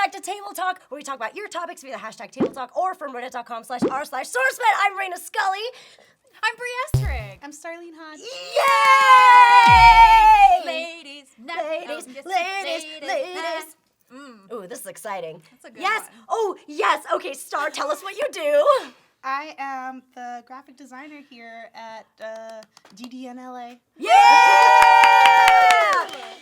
back to Table Talk, where we talk about your topics via the hashtag Table Talk or from reddit.com/r/SourceFed. I'm Reina Scully. I'm Bree Estrig. I'm Starlene Hodge. Yay! Ladies. Ladies. Ooh, this is exciting. That's a good yes. one. Oh, yes. Okay, Star, tell us what you do. I am the graphic designer here at DDNLA. Yeah!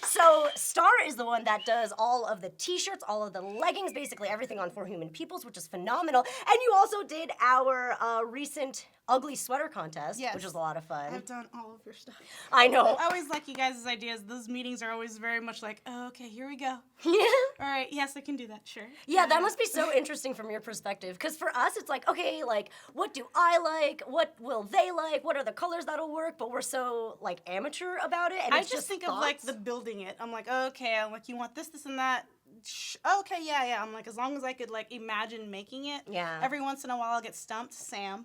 So Star is the one that does all of the t-shirts, all of the leggings, basically everything on For Human Peoples, which is phenomenal. And you also did our recent ugly sweater contest, Yes. which was a lot of fun. I've done all of your stuff. I know. I always like you guys' ideas. Those meetings are always very much like, oh, okay, here we go. Yeah. All right, yes, I can do that, sure. Yeah, that must be so interesting from your perspective. Because for us, it's like, okay, like, what do I like? What will they like? What are the colors that'll work? But we're so, like, amateur about it. And I it's just think thoughts. of, like, the building it. I'm like, okay, I'm like, you want this, this, and that. Okay, yeah. I'm like, as long as I could, like, imagine making it. Yeah. Every once in a while, I'll get stumped. Sam.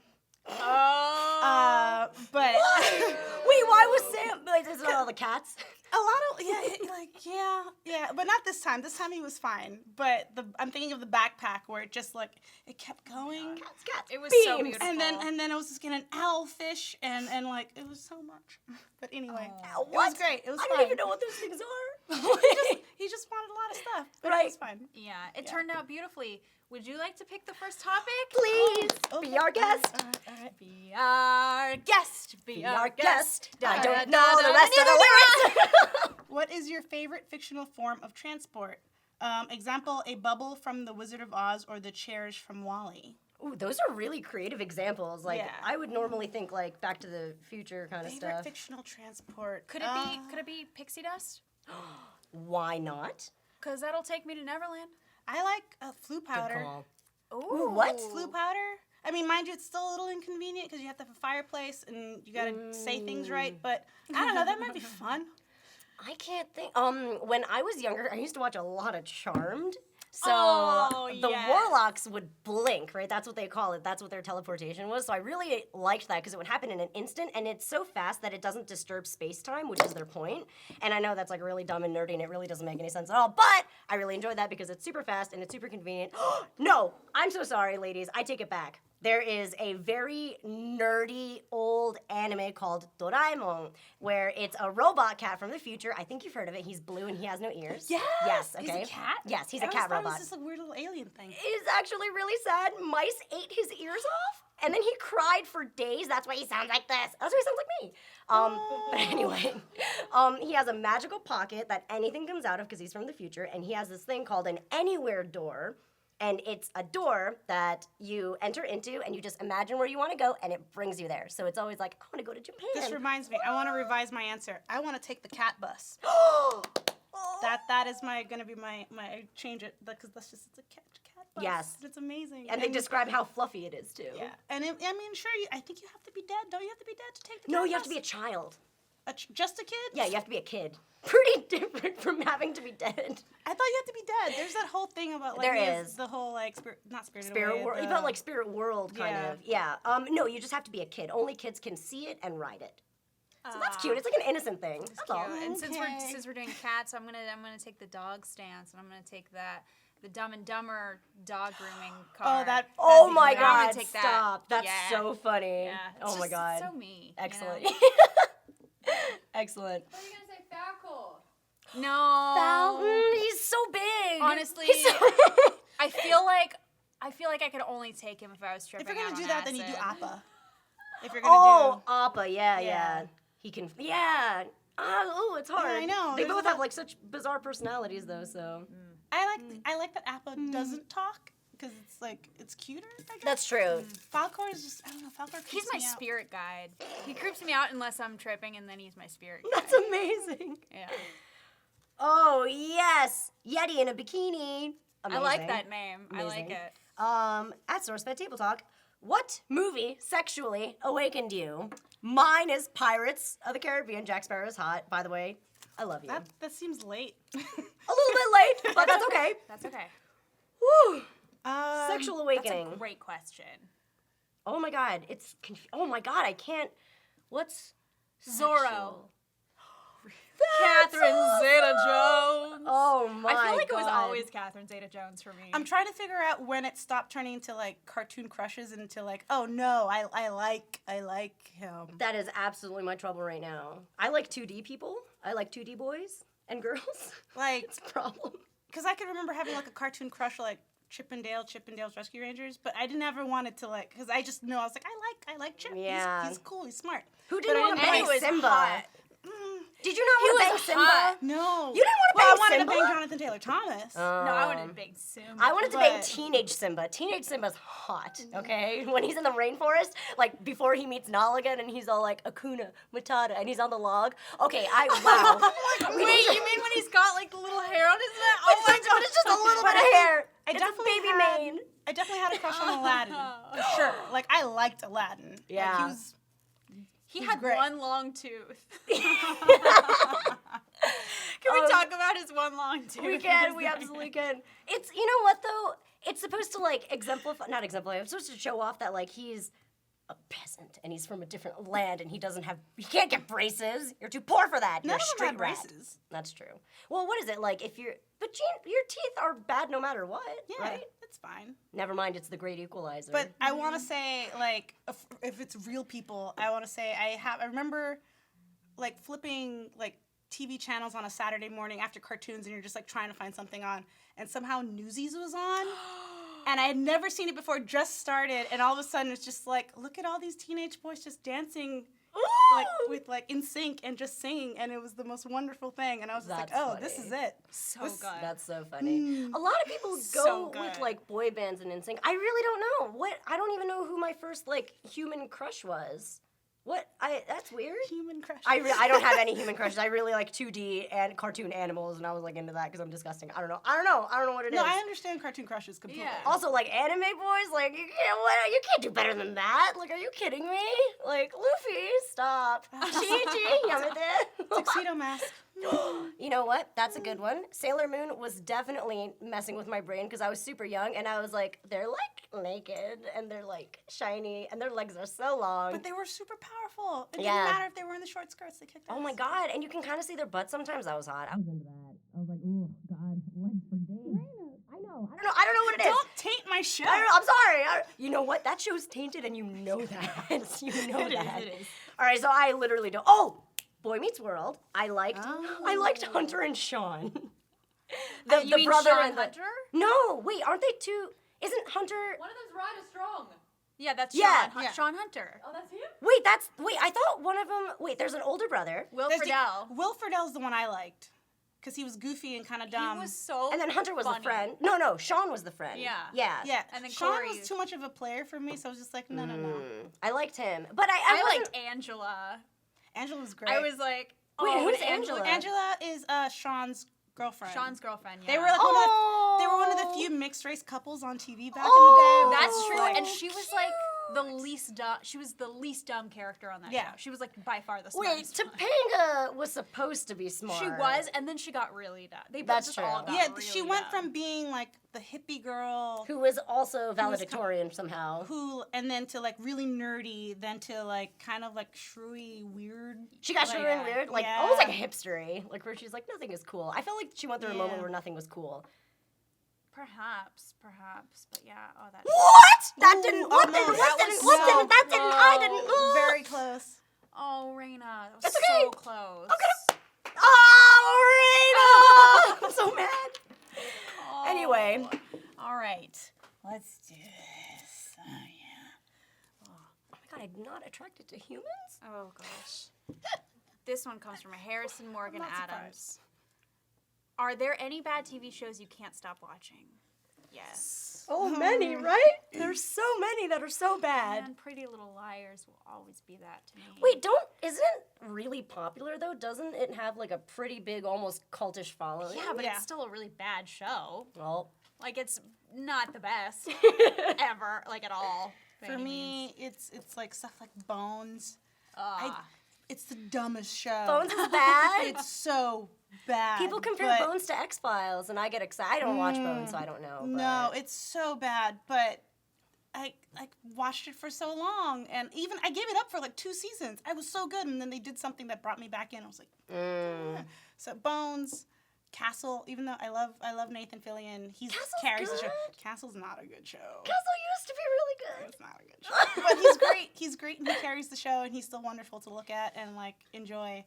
Oh. But Wait, why was Sam? Like, is it all the cats? a lot of yeah, but not this time. This time he was fine. But I'm thinking of the backpack where it just like it kept going. Cats. It was so Beams. beautiful. And then I was just getting an owlfish and like it was so much. But anyway, Ow, it what? was great. It was I fun. don't even know what those things are. He just wanted a lot of stuff. But Right. it was fun. Yeah, it turned out beautifully. Would you like to pick the first topic? Please, Okay. be our guest. All right. Be our guest. Be our guest. I don't know the rest of the lyrics. What is your favorite fictional form of transport? Example, a bubble from The Wizard of Oz or the chairs from WALL-E. Ooh, those are really creative examples. Like, Yeah. I would normally think like Back to the Future kind of Favorite stuff. fictional transport. Could it be pixie dust? Why not? Cause that'll take me to Neverland. I like flue Good powder. call. Ooh, what? Flue powder. I mean, mind you, it's still a little inconvenient because you have to have a fireplace and you gotta say things right. But I don't know, that might be fun. I can't think. When I was younger, I used to watch a lot of Charmed. So Oh, the yes. warlocks would blink, right? That's what they call it. That's what their teleportation was. So I really liked that because it would happen in an instant, and it's so fast that it doesn't disturb space-time, which is their point. And I know that's like really dumb and nerdy, and it really doesn't make any sense at all. But I really enjoyed that because it's super fast and it's super convenient. No, I'm so sorry, ladies. I take it back. There is a very nerdy old anime called Doraemon, where it's a robot cat from the future. I think you've heard of it. He's blue and he has no ears. Yes! Yes, okay. He's a cat? Yes, he's I a always cat thought robot. It was just a weird little alien thing. It's actually really sad. Mice ate his ears off, and then he cried for days. That's why he sounds like this. That's why he sounds like me. But anyway, he has a magical pocket that anything comes out of because he's from the future, and he has this thing called an anywhere door. And it's a door that you enter into, and you just imagine where you want to go, and it brings you there. So it's always like, I want to go to Japan. This reminds me, I want to revise my answer. I want to take the cat bus. Oh. That is gonna be my change it because that's just it's a cat bus. Yes. It's amazing. And they describe how fluffy it is, too. Yeah, and I mean, sure. I think you have to be dead. Don't you have to be dead to take the cat No, bus? you have to be a child. Just a kid? Yeah, you have to be a kid. Pretty different from having to be dead. I thought you had to be dead. There's that whole thing about like There he has is. the whole like not spirited Spirit away, world. You felt like Spirit World, kind Yeah. of. Yeah. No, you just have to be a kid. Only kids can see it and ride it. So that's cute. It's like an innocent thing. That's all. Cute. And since Okay. we're doing cats, I'm gonna take the dog stance, and I'm gonna take the Dumb and Dumber dog grooming car. Oh my I'm gonna God! take that. Stop. That's Yeah. so funny. Yeah. Oh my God. So me. Excellent. You know? Excellent. What are you gonna say, Falco? No. Fountain. He's so big. Honestly, He's so I feel like I could only take him if I was tripping. If you're gonna out do on that, then you do acid. Appa. If you're gonna Oh, Appa. Yeah. Yeah. He can. Yeah. Oh, it's hard. I know. They There's both a have lot- like such bizarre personalities, though. So. I like that Appa doesn't talk because it's like it's cuter. I guess. That's true. Falcor is just I don't know. Falcor. He's my spirit guide. He creeps me out unless I'm tripping, and then he's my spirit guide. That's amazing. Yeah. Oh yes, Yeti in a bikini. I Amazing. like that name. I like Amazing. it. At SourceFed Table Talk, what movie sexually awakened you? Mine is Pirates of the Caribbean. Jack Sparrow is hot. By the way, I love you. That seems late. A little bit late, but that's okay. That's okay. Woo! Sexual That's awakening. a great question. Oh my God, it's oh my God, I can't. What's Zorro. sexual? Catherine Zeta-Jones. Oh my I feel like God. it was always Catherine Zeta-Jones for me. I'm trying to figure out when it stopped turning into like cartoon crushes and into like, oh no, I like him. That is absolutely my trouble right now. I like 2D people. I like 2D boys and girls. Like, It's a problem. because I could remember having like a cartoon crush like Chippendale's Rescue Rangers, but I didn't ever want it to like, because I just know I was like, I like Chip. Yeah. He's cool. He's smart. Who didn't But I want to didn't bang like Simba? hot. Did you not want to bang Simba? hot. No. You didn't want to Well, I bang wanted Simba? to bang Jonathan Taylor Thomas. No, I wanted to bang Simba. I wanted to bang But- teenage Simba. Teenage Simba's hot, okay? When he's in the rainforest, like before he meets Nala again, and he's all like Akuna Matata, and he's on the log. Okay, wow. Wait, you mean when he's got like the little hair on his neck? Oh my God, it's just a little But bit of I hair. I It's definitely a baby had, mane. I definitely had a crush on Aladdin, for sure. Like, I liked Aladdin. Like, Yeah. he was... He had great. one long tooth. Can we talk about his one long tooth? We can, we absolutely can. It's, you know what though? It's supposed to like not exemplify, it's supposed to show off that like he's a peasant and he's from a different land and he can't get braces. You're too poor for that. You're None a of them street had rat. braces. That's true. Well, what is it like if but your teeth are bad no matter what, Yeah, right? it's fine. Never mind, it's the great equalizer. But I want to say, like, if it's real people, I want to say I remember, like, flipping, like, TV channels on a Saturday morning after cartoons and you're just, like, trying to find something on, and somehow Newsies was on, and I had never seen it before, just started, and all of a sudden it's just like, look at all these teenage boys just dancing, like, with, like, in sync and just singing, and it was the most wonderful thing, and I was just That's like, oh, funny. this is it. So This- good. That's so funny. A lot of people So go good. with like boy bands and NSYNC. I really don't know. I don't even know who my first like human crush was. That's weird. Human crush. I don't have any human crushes. I really like 2D and cartoon animals, and I was like into that because I'm disgusting. I don't know what it is. No, I understand cartoon crushes completely. Yeah. Also, like anime boys, like you can't do better than that. Like, are you kidding me? Like Luffy, stop. Chi-Chi, yamete. Tuxedo Mask. You know what? That's a good one. Sailor Moon was definitely messing with my brain because I was super young and I was like, they're like naked and they're like shiny and their legs are so long. But they were super powerful. It Yeah. didn't matter if they were in the short skirts. They kicked ass. Oh my God. And you can kind of see their butt sometimes. That was hot. I was into that. I was like, oh God, legs for days. I know. I don't know what it is. Don't taint my show. I don't know. I'm sorry. You know what? That show's tainted and you know that. You know It is, that. it is. All right, so I literally don't. Oh! Boy Meets World. I liked Hunter and Sean. You mean brother Sean and the Hunter? No, wait, aren't they two? Isn't Hunter? One of them's Ryder Strong. Yeah, that's Yeah. Sean, Yeah. Sean Hunter. Oh, that's him? Wait, I thought one of them. Wait, there's an older brother, Will There's the- Friedle. Will Friedle's the one I liked. Because he was goofy and kind of dumb. He was so and then Hunter was funny. the friend. No, Sean was the friend. Yeah. Yeah. Yeah. And then Sean Corey- was too much of a player for me, so I was just like, no. I liked him, but I I wasn't- liked Angela. Angela was great. I was like, Wait, oh, who's and Angela? Angela is Sean's girlfriend. Sean's girlfriend. Yeah. They were like they were one of the Oh. few mixed race couples on TV back Oh, in the day. That's true, Like, and she was like the least dumb. She was the least dumb character on that Yeah. show. She was like by far the Wait, smartest. one. Topanga was supposed to be smart. She was, and then she got really dumb. They both That's just true. all got yeah, really she went dumb. from being like the hippie girl Who was also valedictorian somehow. and then to like really nerdy, then to like kind of like shrewy, weird. She got like, shrewy and weird, like yeah. almost like hipstery, like where she's like nothing is cool. I felt like she went through a moment Yeah. where nothing was cool. Perhaps, but yeah. Oh, that. What? That Ooh, didn't. oh What no, didn't? that What didn't? was What so didn't? That didn't. I didn't. close. Very close. Oh, Reina, that was It's okay. so close. Oh, Reina! I'm so mad. Oh. Anyway, All right, let's do this. Oh yeah. oh my God, I'm not attracted to humans. Oh gosh. This one comes from Harrison Morgan not surprised. Adams. Are there any bad TV shows you can't stop watching? Yes. So many, right? There's so many that are so bad. And Pretty Little Liars will always be that to me. Wait, isn't it really popular though? Doesn't it have like a pretty big, almost cultish following? Yeah, but Yeah. it's still a really bad show. Well, Like, it's not the best ever, like at all. by For any me, means. it's like stuff like Bones. Ah. It's the dumbest show. Bones is bad. It's so bad. People compare but- Bones to X-Files, and I get excited. I don't watch Bones, so I don't know. No, but- it's so bad, but I watched it for so long, and even I gave it up for like 2 seasons. I was so good, and then they did something that brought me back in. I was like, yeah. So Bones, Castle. Even though I love Nathan Fillion, he carries the show. Castle's not a good show. Castle used to be really good. It's not a good show, but he's great. He's great, and he carries the show, and he's still wonderful to look at and like enjoy.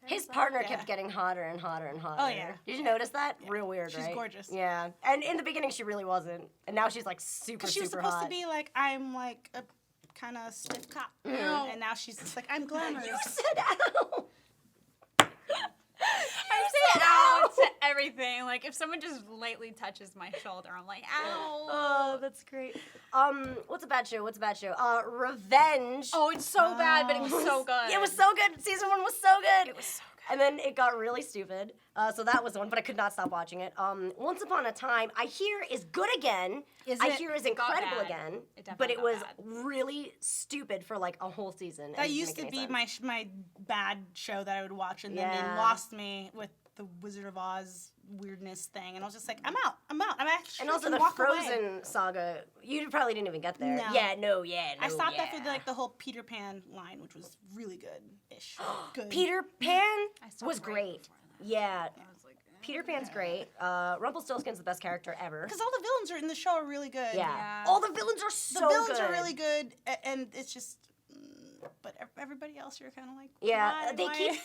His partner kept getting hotter and hotter and hotter. Oh, yeah. Did you notice that? Yeah. Real weird, She's right? gorgeous. Yeah. And in the beginning, she really wasn't. And now she's like super, She was super supposed hot. to be like, I'm like a kind of stiff cop. And now she's just like, I'm glamorous. You said ow. I say ow to everything. Like, if someone just lightly touches my shoulder, I'm like, ow. Oh, that's great. What's a bad show? Revenge. Oh, it's so bad, but it was so good. It was so good. Season 1 was so good. It was so good. And then it got really stupid. So that was the one, but I could not stop watching it. Once Upon a Time, I hear is good again. I hear is It got incredible bad. again. It definitely But it got was bad. really stupid for like a whole season. That used to be my bad show that I would watch, and then they lost me with the Wizard of Oz weirdness thing, and I was just like, I'm out. I'm actually And also the Frozen saga, you probably didn't even get there. No. No. I stopped after the whole Peter Pan line, which was really good-ish. Good. Peter Pan I stopped was right great. before that. Yeah. I was like, Peter Pan's great. Rumpelstiltskin's the best character ever. Because all the villains are in the show are really good. Yeah. Yeah. All the villains are The so villains good. are really good, and it's just, but everybody else you're kind of like, Yeah, why?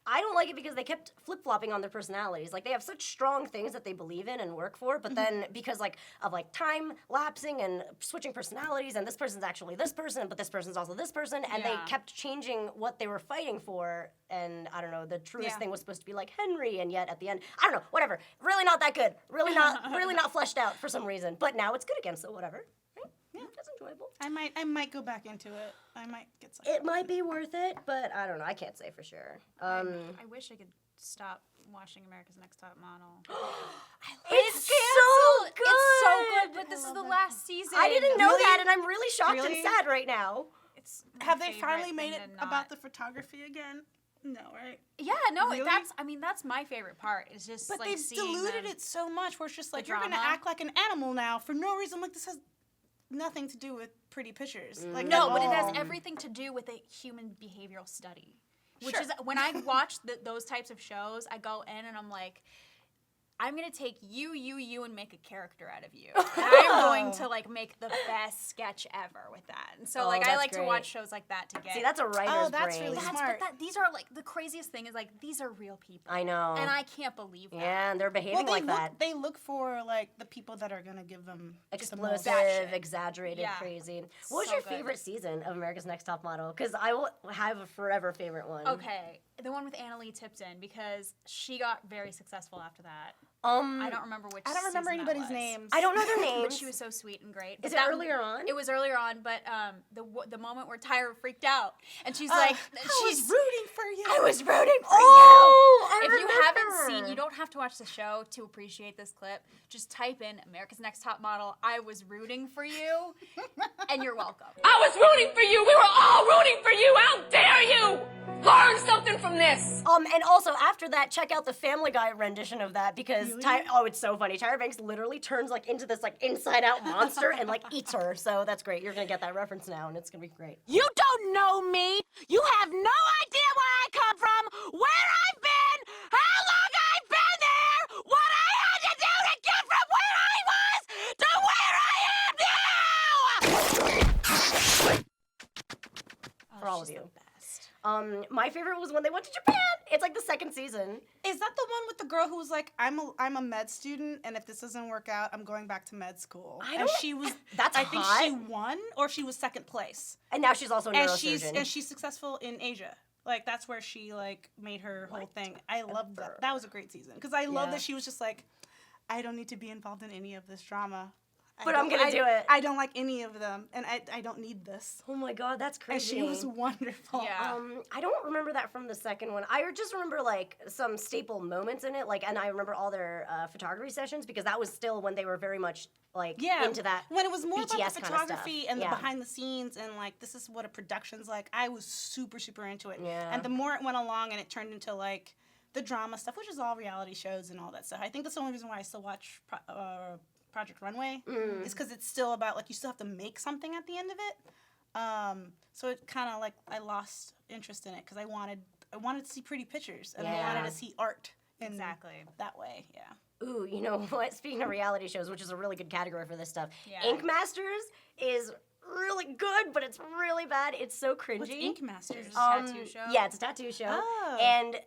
I don't like it because they kept flip-flopping on their personalities. Like, they have such strong things that they believe in and work for, but then because, like, of, like, time lapsing and switching personalities, and this person's actually this person, but this person's also this person, and they Yeah. kept changing what they were fighting for, and, I don't know, the truest Yeah. thing was supposed to be, like, Henry, and yet at the end, I don't know, whatever. Really not that good. Really not fleshed out for some reason. But now it's good again, so whatever. Right? Yeah, that's enjoyable. I might go back into it. I might get something. It might be worth it, but I don't know. I can't say for sure. I wish I could stop watching America's Next Top Model. It's so good. It's so good, but this is the last season. I didn't know Really? that, and I'm really shocked Really? and sad right now. It's my Have they favorite finally made thing it to not- about the photography again? No, right? Yeah, no, Really? that's my favorite part. It's just But like they've seeing diluted them. it so much where it's just like, The you're going to drama. act like an animal now for no reason. Like, this has nothing to do with pretty pictures. Like, No, at but it has all. everything to do with a human behavioral study. Which Sure. is when I watch those types of shows, I go in and I'm like, I'm gonna take you, and make a character out of you. And I'm going to like make the best sketch ever with that. And so Oh, like I that's like to great. watch shows like that to get. See, that's a writer's Oh, that's brain. really That's- smart. but these are like the craziest thing is like these are real people. I know. And I can't believe that. Yeah, and they're behaving Well, like that. they look for like the people that are gonna give them the most. Explosive, exaggerated, Yeah. crazy. What was So your good. favorite season of America's Next Top Model? Because I will have a forever favorite one. Okay, the one with Annalee Tipton because she got very successful after that. I don't remember which. I don't remember season that anybody's was. names. I don't know their But names. she was so sweet and great. Is But it that- earlier on? It was earlier on, but the moment where Tyra freaked out and she's I like, was rooting for you. I was rooting for Oh, you. if you haven't seen, you don't have to watch the show to appreciate this clip. Just type in America's Next Top Model. I was rooting for you, and you're welcome. I was rooting for you. We were all rooting for you. How dare you? Learn something from this. And also after that, check out the Family Guy rendition of that because it's so funny. Tyra Banks literally turns like into this like inside out monster and like eats her. So that's great. You're gonna get that reference now, and it's gonna be great. You don't know me. You have no idea where I come from, where I've been, how long I've been there, what I had to do to get from where I was to where I am now. For all of she's you. the best. My favorite was when they went to Japan. It's like the second season. Is that the one with the girl who was like, I'm a med student, and if this doesn't work out, I'm going back to med school. I And don't- she was. That's I think hot. she won, or she was second place. And now she's also a And neurosurgeon. she's successful in Asia. Like that's where she like made her whole thing. I loved that. That was a great season because I love Yeah. that she was just like, I don't need to be involved in any of this drama. But I'm gonna do it. I don't like any of them, and I don't need this. Oh my god, that's And crazy. she was wonderful. Yeah. I don't remember that from the second one. I just remember like some staple moments in it, like, and I remember all their photography sessions because that was still when they were very much like into that. when it was more BTS about the kind of stuff. photography and Yeah. the behind the scenes and like this is what a production's like. I was super into it. Yeah. And the more it went along and it turned into like the drama stuff, which is all reality shows and all that stuff. I think that's the only reason why I still watch Project Runway, is because it's still about like you still have to make something at the end of it. So it kind of like I lost interest in it because I wanted to see pretty pictures and I wanted to see art in that way. Yeah. Ooh, you know what? Speaking of reality shows, which is a really good category for this stuff, Yeah. Ink Masters is really good, but it's really bad. It's so cringy. What's Ink Masters? Tattoo show? Yeah, it's a tattoo show. Oh. And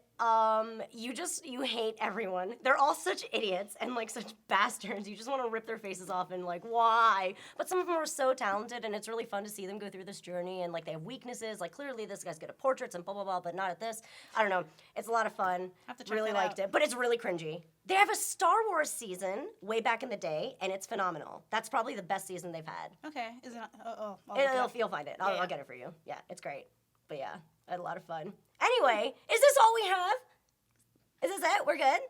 you hate everyone. They're all such idiots and like such bastards. You just want to rip their faces off and like, why? But some of them are so talented and it's really fun to see them go through this journey and like they have weaknesses. Like clearly this guy's good at portraits and blah, blah, blah, but not at this. I don't know. It's a lot of fun. I have to check really that liked out. it, but it's really cringy. They have a Star Wars season way back in the day and it's phenomenal. That's probably the best season they've had. Okay. Is it? I'll look it up. You'll find it. Yeah. I'll get it for you. Yeah, it's great. But yeah, I had a lot of fun. Anyway, is this all we have? Is this it? We're good?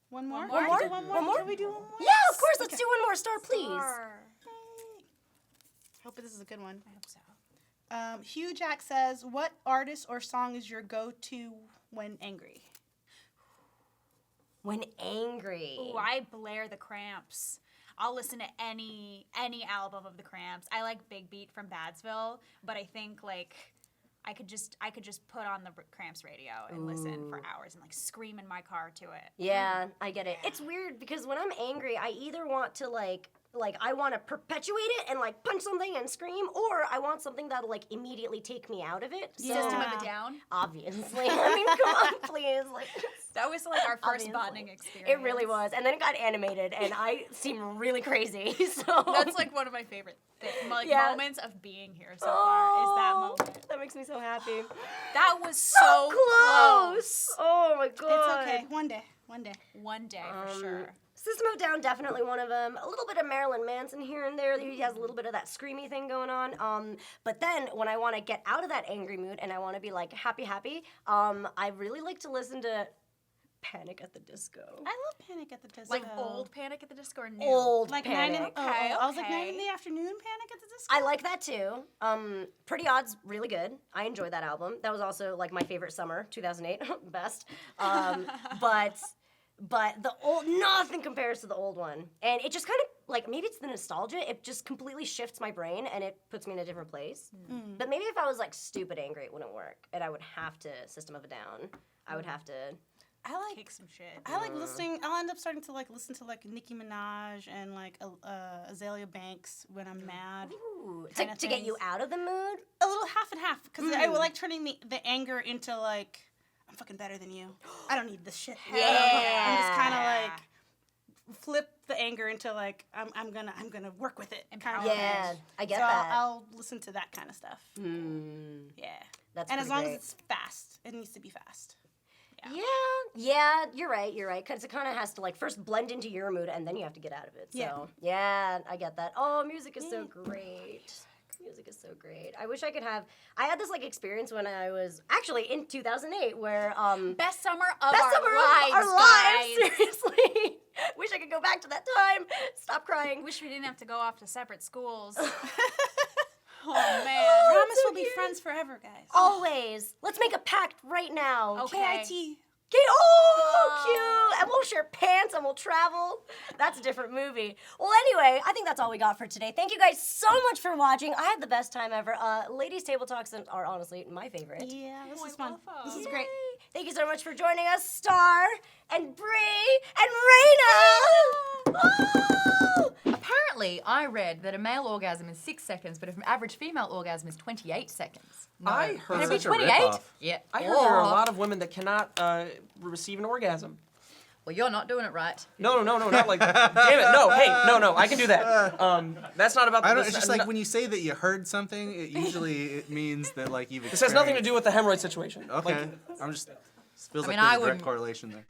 One more? One Can more? we do one more? One more? Can we do one more? Yeah, of course. Let's do one more star, please. Hope this is a good one. I hope so. Hugh Jack says, what artist or song is your go-to when angry? When angry. Ooh, I blare the Cramps. I'll listen to any album of the Cramps. I like Big Beat from Badsville, but I think like I could just put on the Cramps radio and listen for hours and like scream in my car to it. Yeah, I get it. It's weird because when I'm angry, I either want to like I want to perpetuate it and like punch something and scream, or I want something that'll like immediately take me out of it. So, System of a Down. obviously. I mean, come on, please. Like, That was like our first Obviously. bonding experience. it really was. And then it got animated, and I seem really crazy. So That's like one of my favorite Yeah. moments of being here so far. Is that moment? That makes me so happy. That was So so close. Oh my god. It's okay. One day. One day. One day for sure. System of a Down, definitely one of them. A little bit of Marilyn Manson here and there. He has a little bit of that screamy thing going on. But then when I want to get out of that angry mood and I want to be like happy, I really like to listen to Panic at the Disco. I love Panic at the Disco. Like old Panic at the Disco or new? Old Like Panic. 9 in, Okay, I was like 9 okay. in the afternoon Panic at the Disco. I like that too. Pretty Odd's really good. I enjoyed that album. That was also like my favorite summer, 2008, best. But the old, nothing compares to the old one. And it just kind of, like, maybe it's the nostalgia. It just completely shifts my brain and it puts me in a different place. But maybe if I was, like, stupid angry, it wouldn't work. And I would have to System of a Down. I would have to... I like Kick some shit. I like listening. I'll end up starting to like listen to like Nicki Minaj and like Azalea Banks when I'm mad. Ooh, Kinda to get you things. out of the mood? A little half and half because I would like turning the anger into like I'm fucking better than you. I don't need this shit. Yeah. And just kind of like flip the anger into like I'm gonna work with it. Kind of Yeah, thing. I get so that. I'll listen to that kind of stuff. Yeah. That's And as pretty long great. as it's fast, it needs to be fast. Yeah, you're right, because it kind of has to, like, first blend into your mood, and then you have to get out of it, so, yeah, I get that. Oh, music is so great. Music is so great. I wish I could have, I had this, like, experience when I was, actually, in 2008, where, Best summer of best our summer lives, of our lives, guys. seriously. Wish I could go back to that time. Stop crying. Wish we didn't have to go off to separate schools. Oh man. Promise so we'll be cute. friends forever, guys. Always. Let's make a pact right now. Okay. KIT. Oh, cute! And we'll share pants and we'll travel. That's a different movie. Well, anyway, I think that's all we got for today. Thank you guys so much for watching. I had the best time ever. Ladies' Table Talks are honestly my favorite. Yeah, this is I fun. love This is them. great. Yay. Thank you so much for joining us, Star and Bree and Reina. Oh! Apparently, I read that a male orgasm is 6 seconds, but an average female orgasm is 28 seconds. No. I heard Can it be such a 28? ripoff. Yeah. I heard there are a lot of women that cannot receive an orgasm. Well, you're not doing it right. No, not like. Damn it! No, hey, no, I can do that. That's not about. I don't. this- It's just no, like when you say that you heard something, it means that like you've. This has nothing to do with the hemorrhoid situation. Okay, Like, I'm just. Feels I mean, like there's I a direct wouldn't- correlation there.